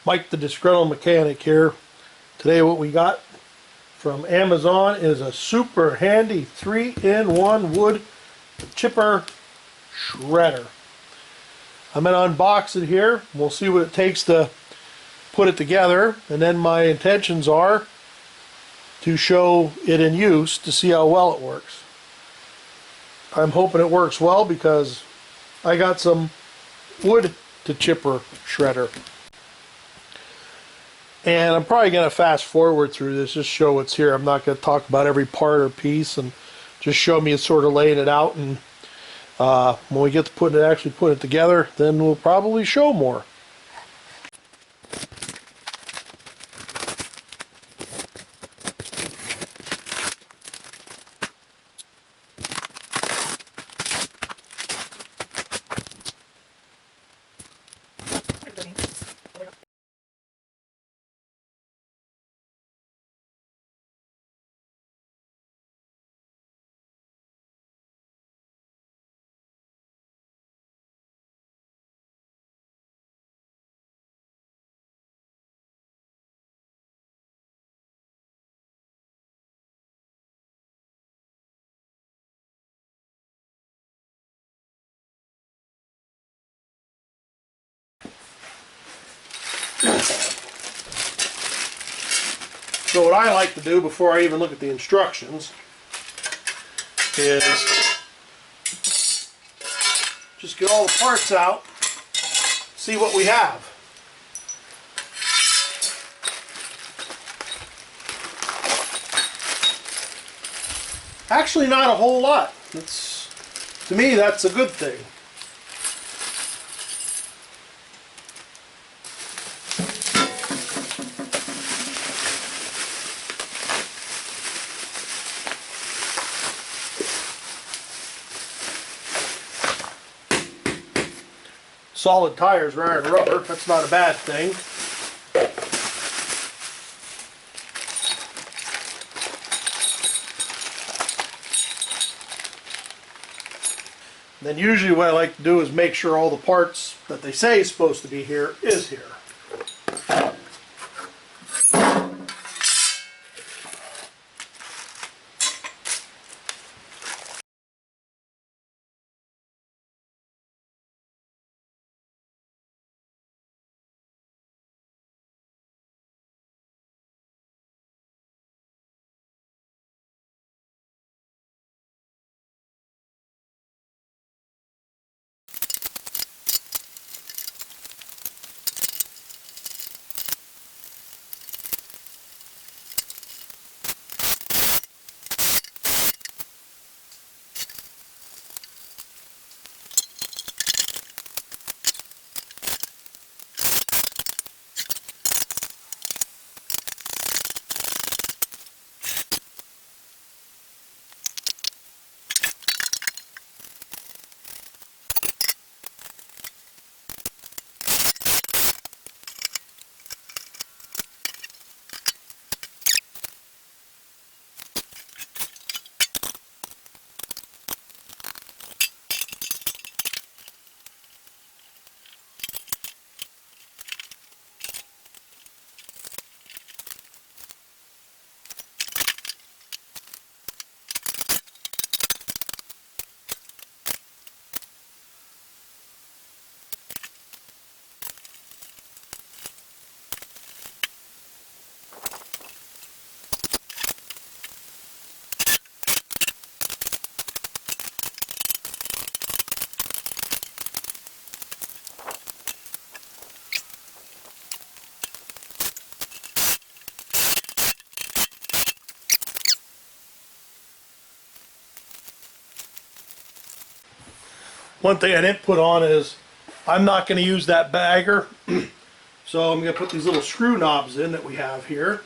Mike the Disgruntled Mechanic here. Today what we got from Amazon is a super handy 3-in-1 wood chipper shredder. I'm going to unbox it here. We'll see what it takes to put it together, and then my intentions are to show it in use to see how well it works. I'm hoping it works well because I got some wood to chipper shredder. And I'm probably going to fast forward through this, just show what's here. I'm not going to talk about every part or piece, and just show me sort of laying it out. And when we get to actually put it together, then we'll probably show more. So what I like to do before I even look at the instructions is just get all the parts out, see what we have. Actually, not a whole lot. To me, that's a good thing. Solid tires are iron rubber. That's not a bad thing. Then usually what I like to do is make sure all the parts that they say is supposed to be here is here. One thing I didn't put on is I'm not going to use that bagger, so I'm going to put these little screw knobs in that we have here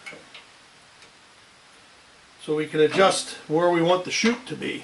so we can adjust where we want the chute to be.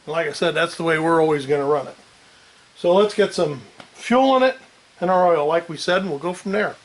And like I said, that's the way we're always going to run it. So let's get some fuel in it and our oil, like we said, and we'll go from there.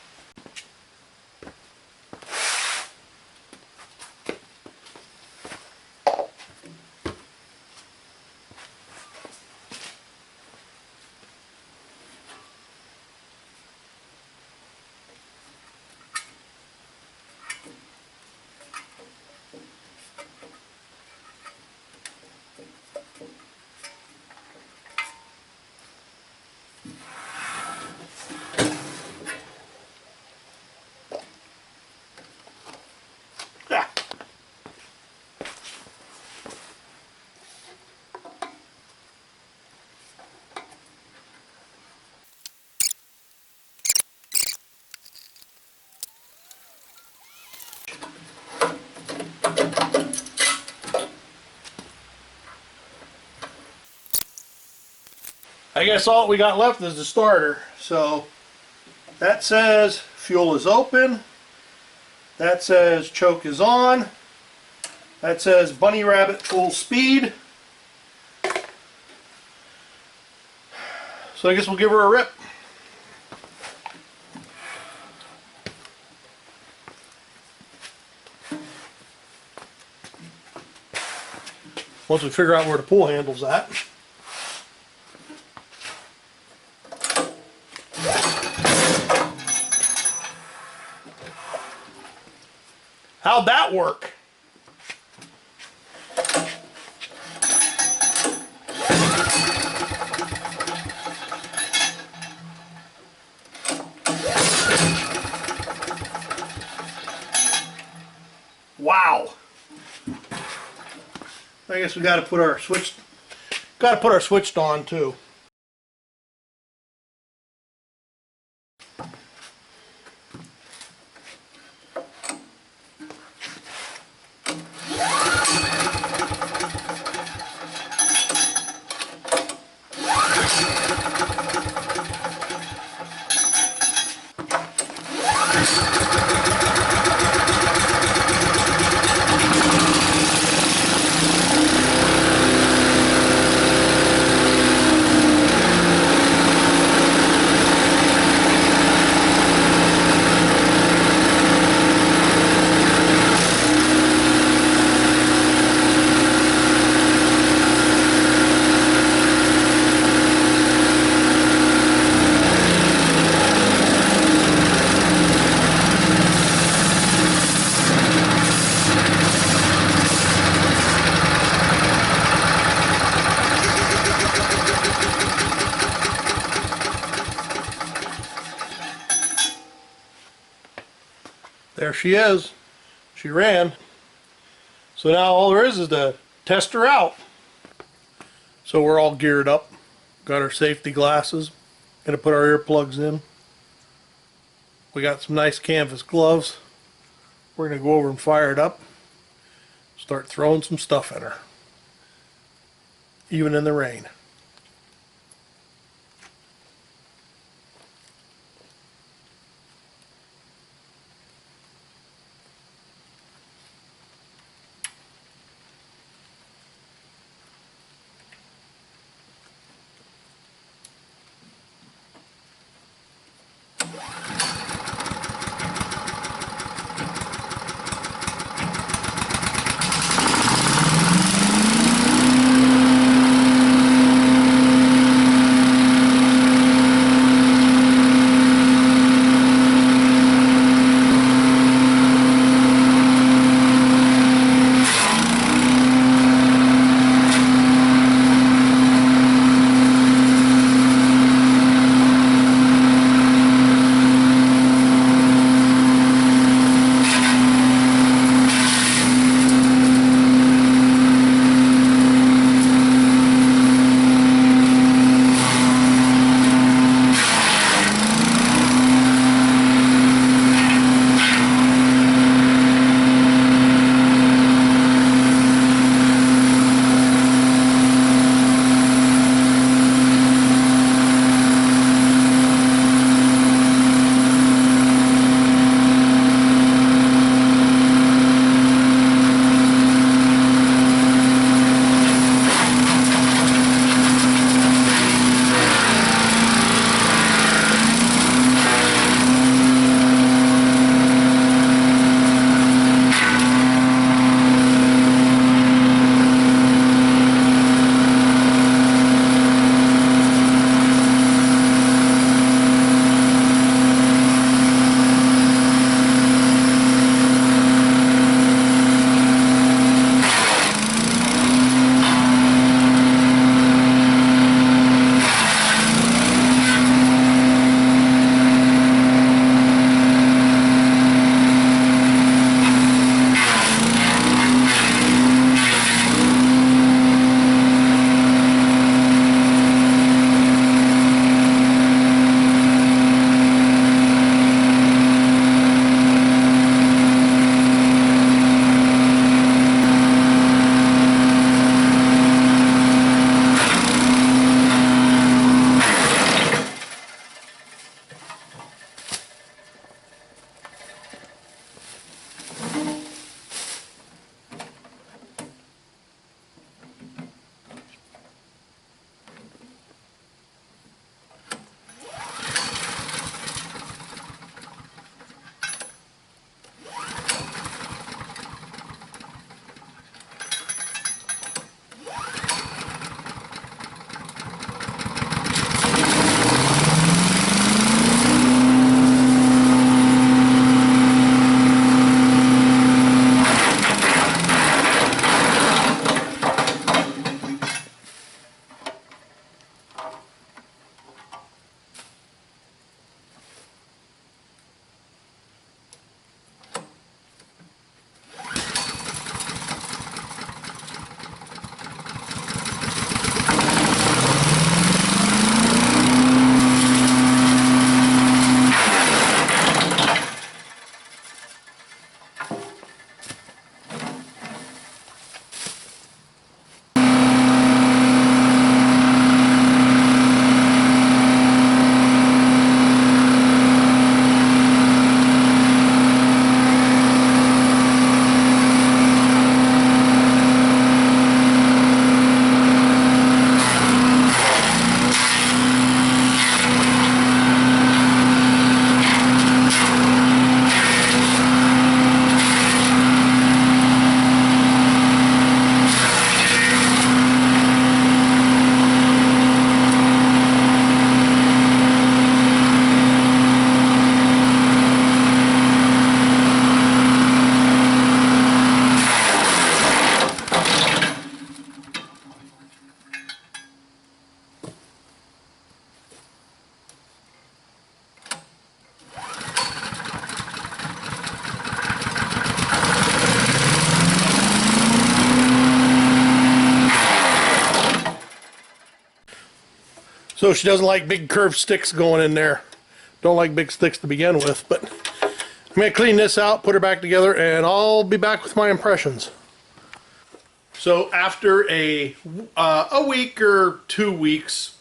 I guess all we got left is the starter. So that says fuel is open. That says choke is on. That says bunny rabbit full speed. So I guess we'll give her a rip. Once we figure out where the pull handle's at. How'd that work? Wow. I guess we got to put our switch on too. There she is. She ran. So now all there is to test her out. So we're all geared up. Got our safety glasses. Gonna put our earplugs in. We got some nice canvas gloves. We're gonna go over and fire it up. Start throwing some stuff at her. Even in the rain. So she doesn't like big curved sticks going in there. Don't like big sticks to begin with, but I'm going to clean this out, put her back together, and I'll be back with my impressions. So after a week or 2 weeks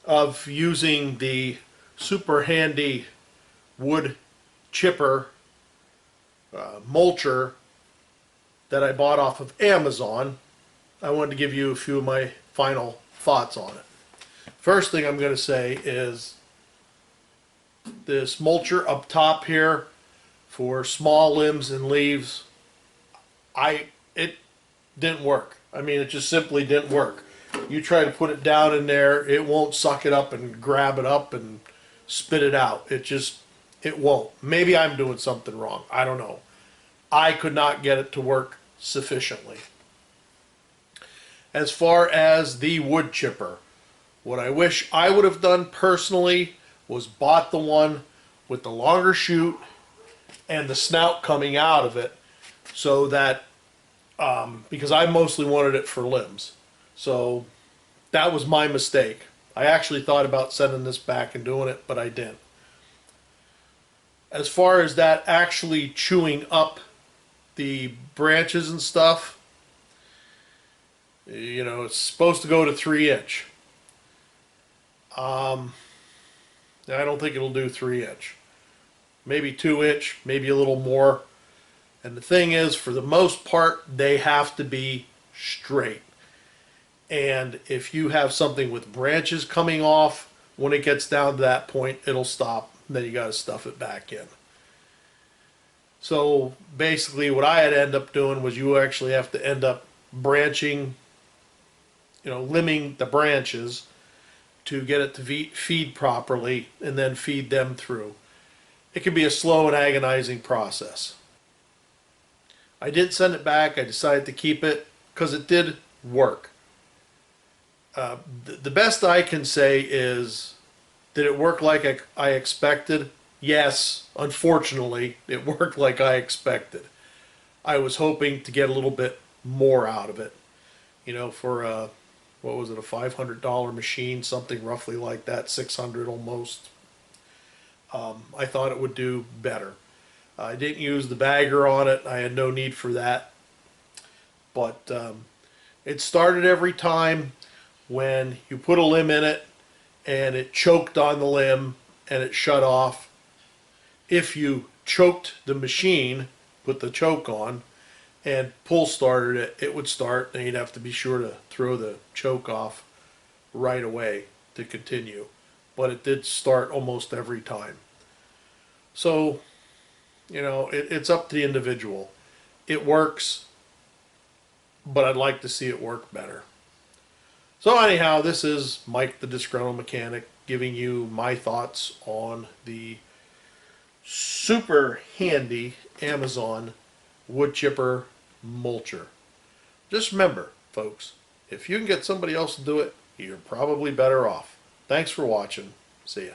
of using the SuperHandy wood chipper mulcher that I bought off of Amazon, I wanted to give you a few of my final thoughts on it. First thing I'm going to say is this mulcher up top here for small limbs and leaves, it didn't work. I mean, it just simply didn't work. You try to put it down in there, it won't suck it up and grab it up and spit it out. It won't. Maybe I'm doing something wrong. I don't know. I could not get it to work sufficiently. As far as the wood chipper, what I wish I would have done personally was bought the one with the longer chute and the snout coming out of it, so that because I mostly wanted it for limbs. So that was my mistake. I actually thought about sending this back and doing it, but I didn't. As far as that actually chewing up the branches and stuff, you know, it's supposed to go to 3-inch. I don't think it'll do 3-inch. Maybe 2-inch, maybe a little more. And the thing is, for the most part, they have to be straight. And if you have something with branches coming off, when it gets down to that point, it'll stop. Then you got to stuff it back in. So basically what I had to end up doing was you actually have to end up branching, you know, limbing the branches to get it to feed properly and then feed them through. It can be a slow and agonizing process. I did send it back. I decided to keep it because it did work. The best I can say is, did it work like I expected? Yes, unfortunately, it worked like I expected. I was hoping to get a little bit more out of it. You know, for what was it, a $500 machine, something roughly like that, 600 almost. I thought it would do better. I didn't use the bagger on it. I had no need for that. But it started every time when you put a limb in it and it choked on the limb and it shut off. If you choked the machine, put the choke on, and pull started it, it would start, and you'd have to be sure to throw the choke off right away to continue. But it did start almost every time. So, you know, it's up to the individual. It works, but I'd like to see it work better. So anyhow, this is Mike the Disgruntled Mechanic giving you my thoughts on the SuperHandy Amazon wood chipper mulcher. Just remember, folks, if you can get somebody else to do it, you're probably better off. Thanks for watching. See ya.